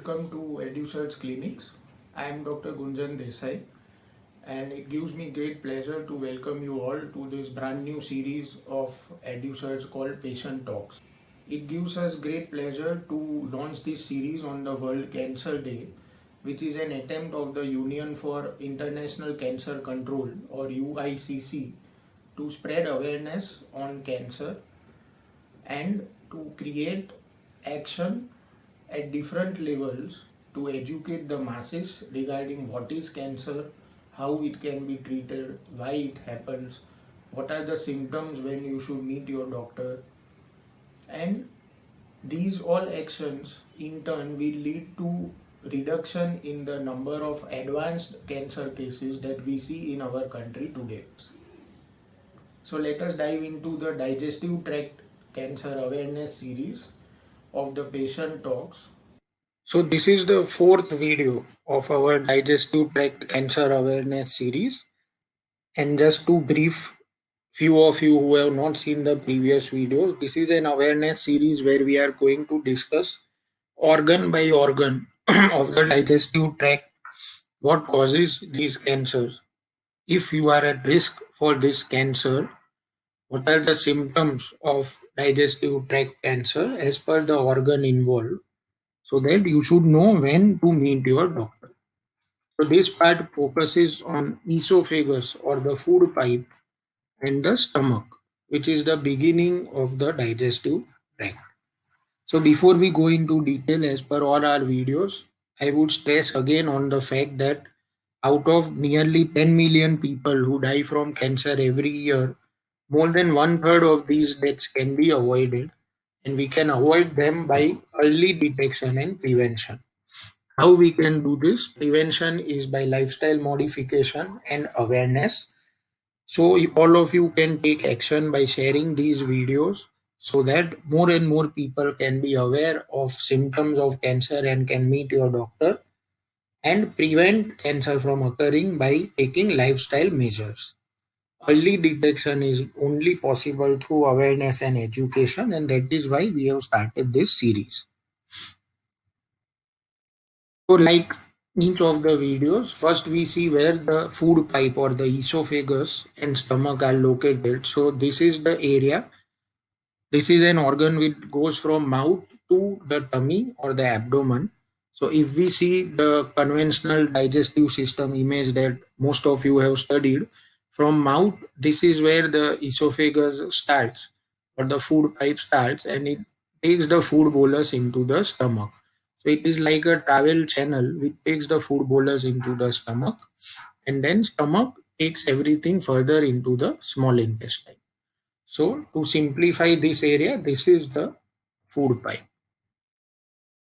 welcome to EduSearch Clinics. I am Dr. Gunjan Desai, and it gives me great pleasure to welcome you all to this brand new series of EduSearch called Patient Talks. It gives us great pleasure to launch this series on the World Cancer Day, which is an attempt of the Union for International Cancer Control or UICC to spread awareness on cancer and to create action at different levels to educate the masses regarding what is cancer, how it can be treated, why it happens, what are the symptoms when you should meet your doctor, and these all actions in turn will lead to reduction in the number of advanced cancer cases that we see in our country today. So let us dive into the digestive tract cancer awareness series of the patient talks. So this is the fourth video of our digestive tract cancer awareness series. And just to brief few of you who have not seen the previous videos, this is an awareness series where we are going to discuss organ by organ of the digestive tract, what causes these cancers. If you are at risk for this cancer, what are the symptoms of digestive tract cancer as per the organ involved, so that you should know when to meet your doctor. So this part focuses on esophagus or the food pipe and the stomach, which is the beginning of the digestive tract. So before we go into detail as per all our videos, I would stress again on the fact that out of nearly 10 million people who die from cancer every year, more than one third of these deaths can be avoided, and we can avoid them by early detection and prevention. How we can do this? Prevention is by lifestyle modification and awareness. So all of you can take action by sharing these videos so that more and more people can be aware of symptoms of cancer and can meet your doctor and prevent cancer from occurring by taking lifestyle measures. Early detection is only possible through awareness and education, and that is why we have started this series. So like each of the videos, first we see where the food pipe or the esophagus and stomach are located. So this is the area. This is an organ which goes from mouth to the tummy or the abdomen. So if we see the conventional digestive system image that most of you have studied, from mouth, this is where the esophagus starts or the food pipe starts, and it takes the food bolus into the stomach. So it is like a travel channel which takes the food bolus into the stomach, and then stomach takes everything further into the small intestine. So to simplify this area, this is the food pipe.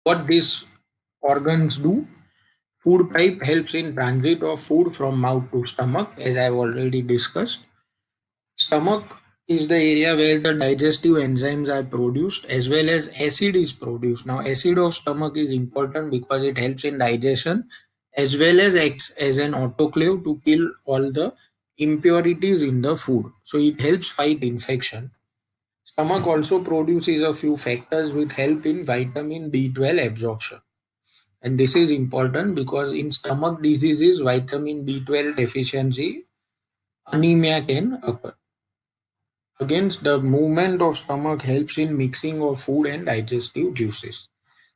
What these organs do? Food pipe helps in transit of food from mouth to stomach, as I've already discussed. Stomach is the area where the digestive enzymes are produced as well as acid is produced. Now, acid of stomach is important because it helps in digestion as well as acts as an autoclave to kill all the impurities in the food. So it helps fight infection. Stomach also produces a few factors which help in vitamin B12 absorption. And this is important because in stomach diseases, vitamin B12 deficiency, anemia can occur. Against the movement of stomach helps in mixing of food and digestive juices.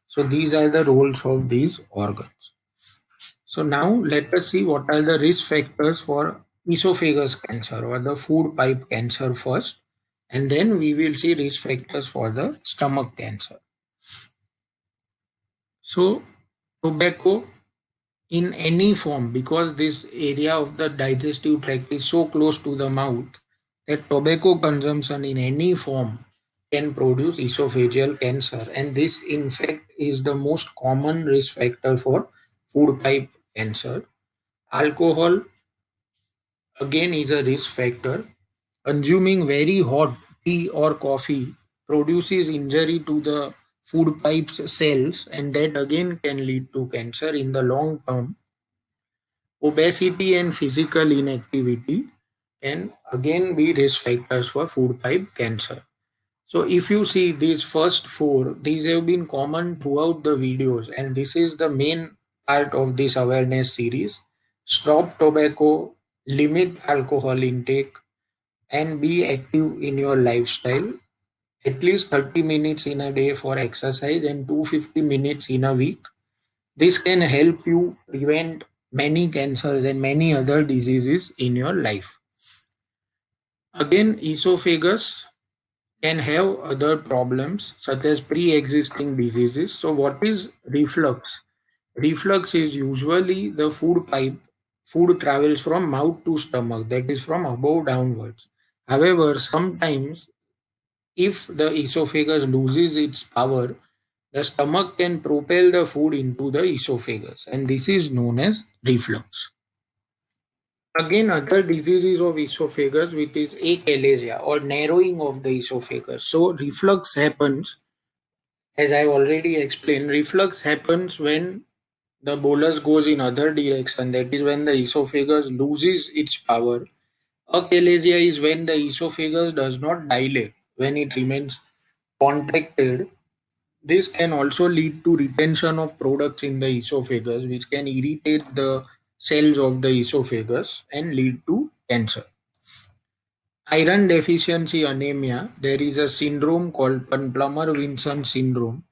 So these are the roles of these organs. So now let us see what are the risk factors for esophagus cancer or the food pipe cancer first, and then we will see risk factors for the stomach cancer. So tobacco in any form, because this area of the digestive tract is so close to the mouth, that tobacco consumption in any form can produce esophageal cancer, and this in fact is the most common risk factor for food pipe cancer. Alcohol again is a risk factor. Consuming very hot tea or coffee produces injury to the food pipes cells, and that again can lead to cancer in the long term. Obesity and physical inactivity can again be risk factors for food pipe cancer. So if you see these first four, these have been common throughout the videos, and this is the main part of this awareness series. Stop tobacco, limit alcohol intake, and be active in your lifestyle. At least 30 minutes in a day for exercise and 250 minutes in a week. This can help you prevent many cancers and many other diseases in your life. Again, esophagus can have other problems such as pre-existing diseases. So what is reflux? Reflux is usually the food pipe. Food travels from mouth to stomach, that is from above downwards. However, sometimes if the esophagus loses its power, the stomach can propel the food into the esophagus, and this is known as reflux. Again, other diseases of esophagus, which is achalasia or narrowing of the esophagus. So, reflux happens, as I already explained, reflux happens when the bolus goes in other direction. That is when the esophagus loses its power. Achalasia is when the esophagus does not dilate, when it remains contracted. This can also lead to retention of products in the esophagus, which can irritate the cells of the esophagus and lead to cancer. Iron deficiency anemia, there is a syndrome called Plummer-Vinson syndrome,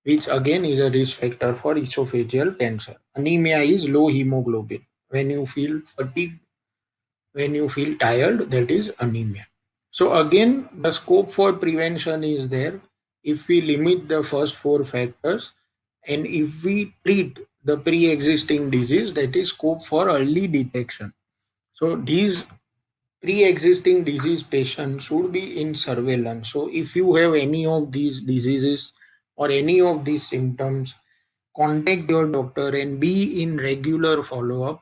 which again is a risk factor for esophageal cancer. Anemia is low hemoglobin. When you feel fatigue, when you feel tired, that is anemia. So again, the scope for prevention is there if we limit the first four factors and if we treat the pre-existing disease, that is scope for early detection. So these pre-existing disease patients should be in surveillance. So if you have any of these diseases or any of these symptoms, contact your doctor and be in regular follow-up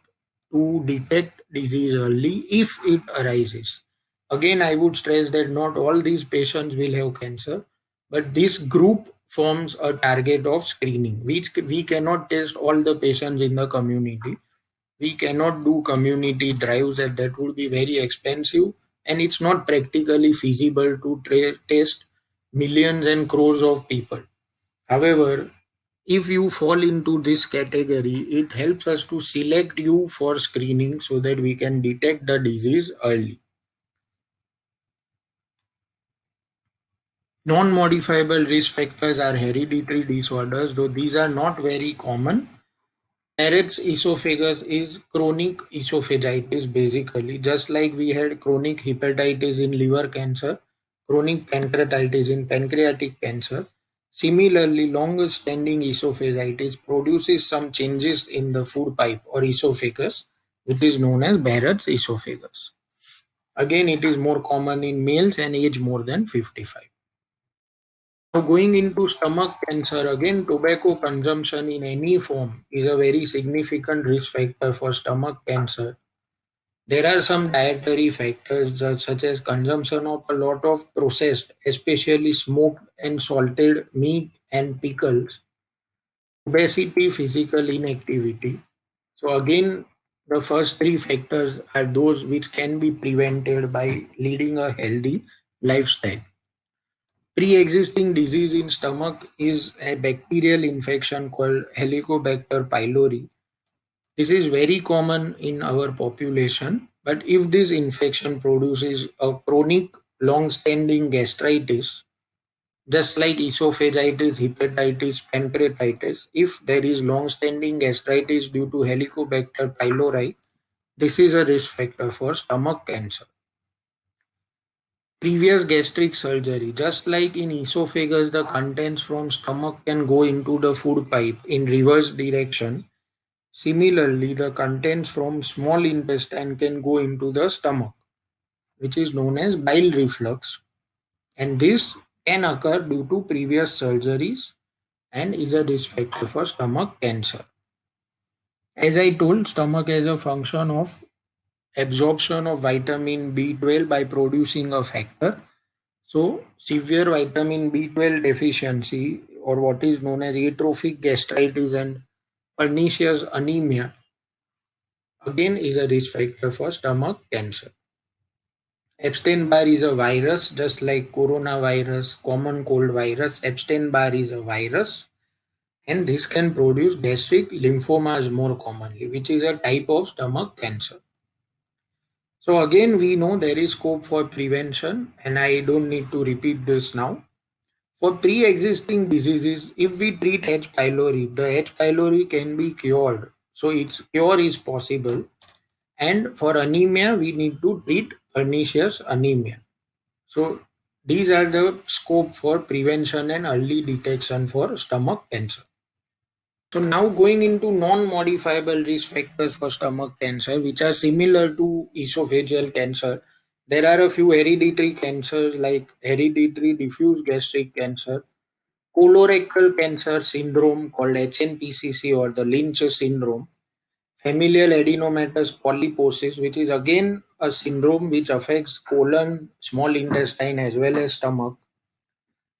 to detect disease early if it arises. Again, I would stress that not all these patients will have cancer, but this group forms a target of screening, which we cannot test all the patients in the community. We cannot do community drives, and that would be very expensive, and it's not practically feasible to test millions and crores of people. However, if you fall into this category, it helps us to select you for screening so that we can detect the disease early. Non-modifiable risk factors are hereditary disorders, though these are not very common. Barrett's esophagus is chronic esophagitis basically, just like we had chronic hepatitis in liver cancer, chronic pancreatitis in pancreatic cancer. Similarly, long-standing esophagitis produces some changes in the food pipe or esophagus, which is known as Barrett's esophagus. Again, it is more common in males and age more than 55. Now, going into stomach cancer, again, tobacco consumption in any form is a very significant risk factor for stomach cancer. There are some dietary factors such as consumption of a lot of processed, especially smoked and salted meat and pickles, obesity, physical inactivity. So, again, the first three factors are those which can be prevented by leading a healthy lifestyle. Pre-existing disease in stomach is a bacterial infection called Helicobacter pylori. This is very common in our population, but if this infection produces a chronic long-standing gastritis, just like esophagitis, hepatitis, pancreatitis, if there is long-standing gastritis due to Helicobacter pylori, this is a risk factor for stomach cancer. Previous gastric surgery, just like in esophagus, the contents from stomach can go into the food pipe in reverse direction. Similarly, the contents from small intestine can go into the stomach, which is known as bile reflux. And this can occur due to previous surgeries and is a risk factor for stomach cancer. As I told, stomach has a function of absorption of vitamin B12 by producing a factor. So, severe vitamin B12 deficiency, or what is known as atrophic gastritis and pernicious anemia, again is a risk factor for stomach cancer. Epstein-Barr is a virus, just like coronavirus, common cold virus. Epstein-Barr is a virus, and this can produce gastric lymphomas more commonly, which is a type of stomach cancer. So again, we know there is scope for prevention, and I don't need to repeat this now. For pre-existing diseases, if we treat H. pylori, the H. pylori can be cured. So its cure is possible. And for anemia, we need to treat pernicious anemia. So these are the scope for prevention and early detection for stomach cancer. So now going into non-modifiable risk factors for stomach cancer, which are similar to esophageal cancer. There are a few hereditary cancers like hereditary diffuse gastric cancer, colorectal cancer syndrome called HNPCC or the Lynch syndrome, familial adenomatous polyposis, which is again a syndrome which affects colon, small intestine as well as stomach,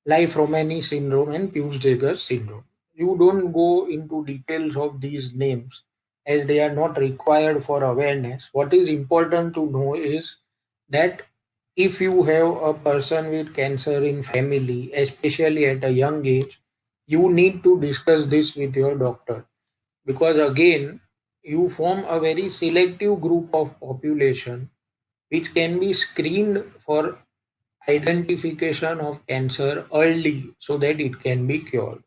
Life-Romani syndrome and Peutz-Jeghers syndrome. You don't go into details of these names as they are not required for awareness. What is important to know is that if you have a person with cancer in family, especially at a young age, you need to discuss this with your doctor, because again, you form a very selective group of population which can be screened for identification of cancer early so that it can be cured.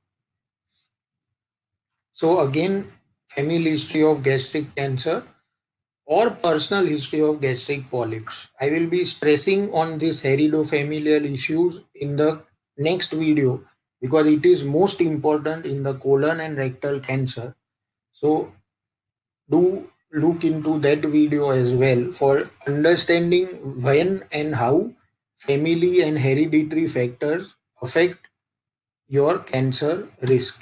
So again, family history of gastric cancer or personal history of gastric polyps. I will be stressing on these heredofamilial issues in the next video because it is most important in the colon and rectal cancer. So do look into that video as well for understanding when and how family and hereditary factors affect your cancer risk.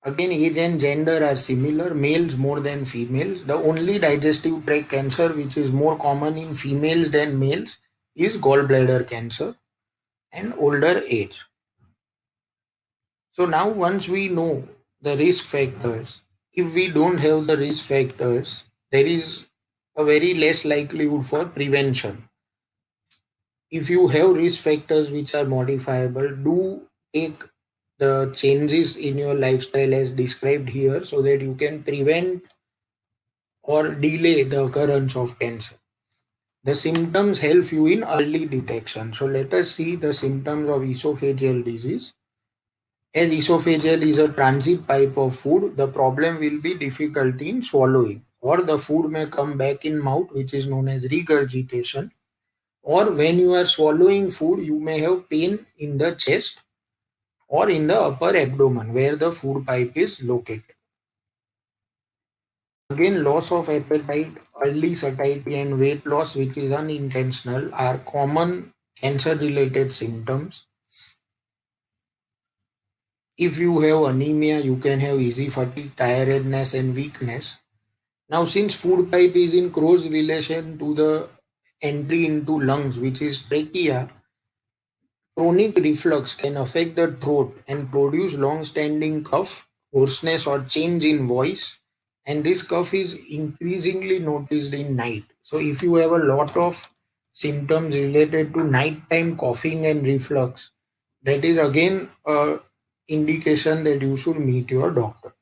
Again, age and gender are similar, males more than females. The only digestive tract cancer which is more common in females than males is gallbladder cancer and older age. So now once we know the risk factors, if we don't have the risk factors, there is a very less likelihood for prevention. If you have risk factors which are modifiable, do take the changes in your lifestyle as described here so that you can prevent or delay the occurrence of cancer. The symptoms help you in early detection. So let us see the symptoms of esophageal disease. As esophageal is a transit pipe of food, the problem will be difficulty in swallowing, or the food may come back in mouth, which is known as regurgitation. Or when you are swallowing food, you may have pain in the chest or in the upper abdomen where the food pipe is located. Again, loss of appetite, early satiety, and weight loss, which is unintentional, are common cancer related symptoms. If you have anemia, you can have easy fatigue, tiredness, and weakness. Now, since food pipe is in close relation to the entry into lungs, which is trachea, chronic reflux can affect the throat and produce long-standing cough, hoarseness, or change in voice. And this cough is increasingly noticed in night. So, if you have a lot of symptoms related to nighttime coughing and reflux, that is again a indication that you should meet your doctor.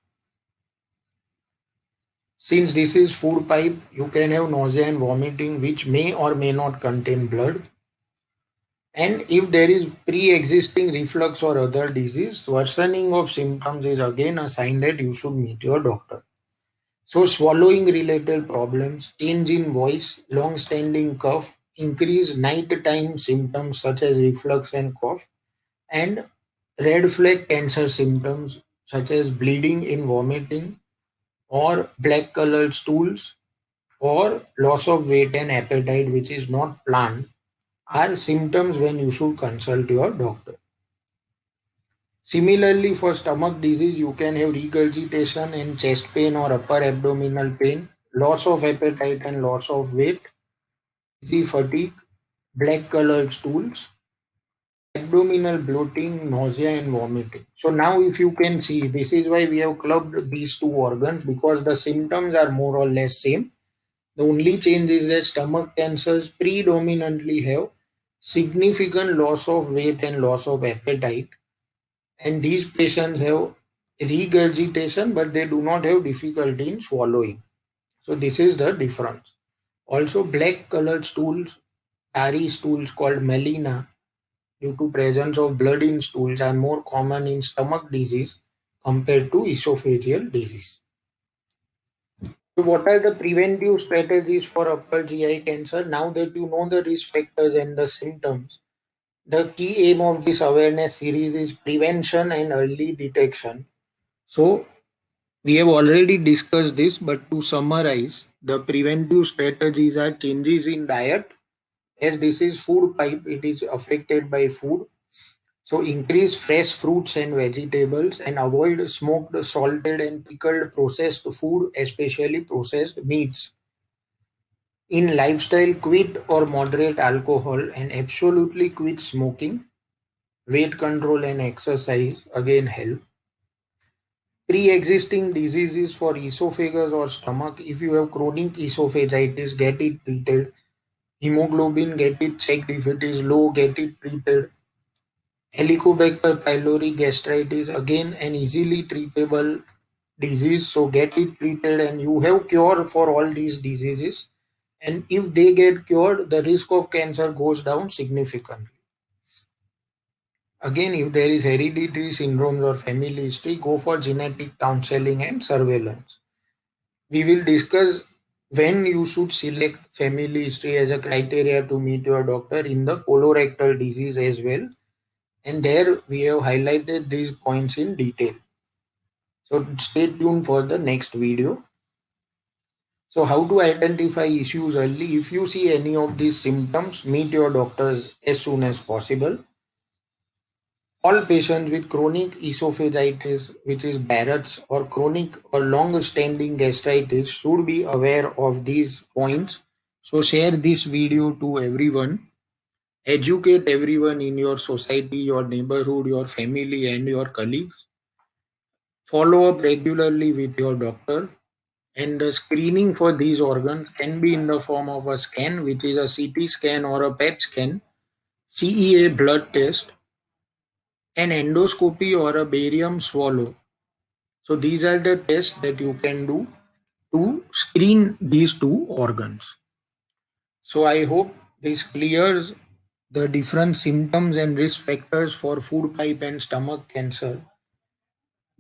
Since this is food pipe, you can have nausea and vomiting, which may or may not contain blood. And if there is pre-existing reflux or other disease, worsening of symptoms is again a sign that you should meet your doctor. So swallowing related problems, change in voice, long-standing cough, increased nighttime symptoms such as reflux and cough, and red flag cancer symptoms such as bleeding in vomiting or black colored stools or loss of weight and appetite which is not planned are symptoms when you should consult your doctor. Similarly, for stomach disease, you can have regurgitation and chest pain or upper abdominal pain, loss of appetite and loss of weight, easy fatigue, black colored stools, abdominal bloating, nausea, and vomiting. So, now if you can see, this is why we have clubbed these two organs because the symptoms are more or less same. The only change is that stomach cancers predominantly have significant loss of weight and loss of appetite, and these patients have regurgitation, but they do not have difficulty in swallowing. So this is the difference. Also, black colored stools, tarry stools called melena, due to presence of blood in stools, are more common in stomach disease compared to esophageal disease. So what are the preventive strategies for upper GI cancer? Now that you know the risk factors and the symptoms, the key aim of this awareness series is prevention and early detection. So we have already discussed this, but to summarize, the preventive strategies are changes in diet. As this is food pipe, it is affected by food. So increase fresh fruits and vegetables and avoid smoked, salted and pickled processed food, especially processed meats. In lifestyle, quit or moderate alcohol and absolutely quit smoking. Weight control and exercise again help. Pre-existing diseases for esophagus or stomach. If you have chronic esophagitis, get it treated. Hemoglobin, get it checked. If it is low, get it treated. Helicobacter pylori gastritis, again an easily treatable disease, so get it treated and you have cure for all these diseases. And if they get cured, the risk of cancer goes down significantly. Again, if there is hereditary syndromes or family history, go for genetic counseling and surveillance. We will discuss when you should select family history as a criteria to meet your doctor in the colorectal disease as well. And there we have highlighted these points in detail. So stay tuned for the next video. So how to identify issues early? If you see any of these symptoms, meet your doctors as soon as possible. All patients with chronic esophagitis, which is Barrett's, or chronic or long-standing gastritis should be aware of these points. So share this video to everyone. Educate everyone in your society, your neighborhood, your family and your colleagues. Follow up regularly with your doctor. And the screening for these organs can be in the form of a scan, which is a CT scan or a PET scan, CEA blood test, an endoscopy or a barium swallow. So these are the tests that you can do to screen these two organs. So I hope this clears the different symptoms and risk factors for food pipe and stomach cancer.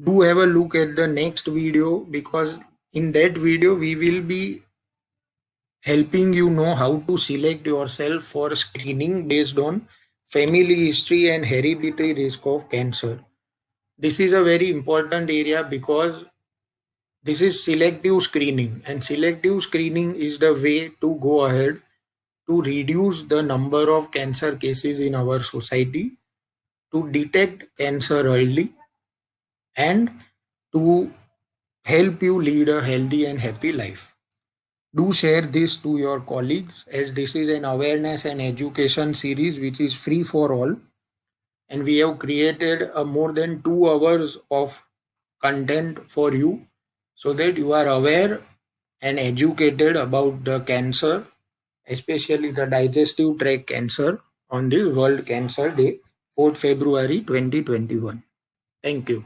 Do have a look at the next video, because in that video we will be helping you know how to select yourself for screening based on family history and hereditary risk of cancer. This is a very important area because this is selective screening, and selective screening is the way to go ahead to reduce the number of cancer cases in our society, to detect cancer early, and to help you lead a healthy and happy life. Do share this to your colleagues, as this is an awareness and education series which is free for all. And we have created a more than 2 hours of content for you so that you are aware and educated about the cancer, especially the digestive tract cancer, on this World Cancer Day, 4th February 2021. Thank you.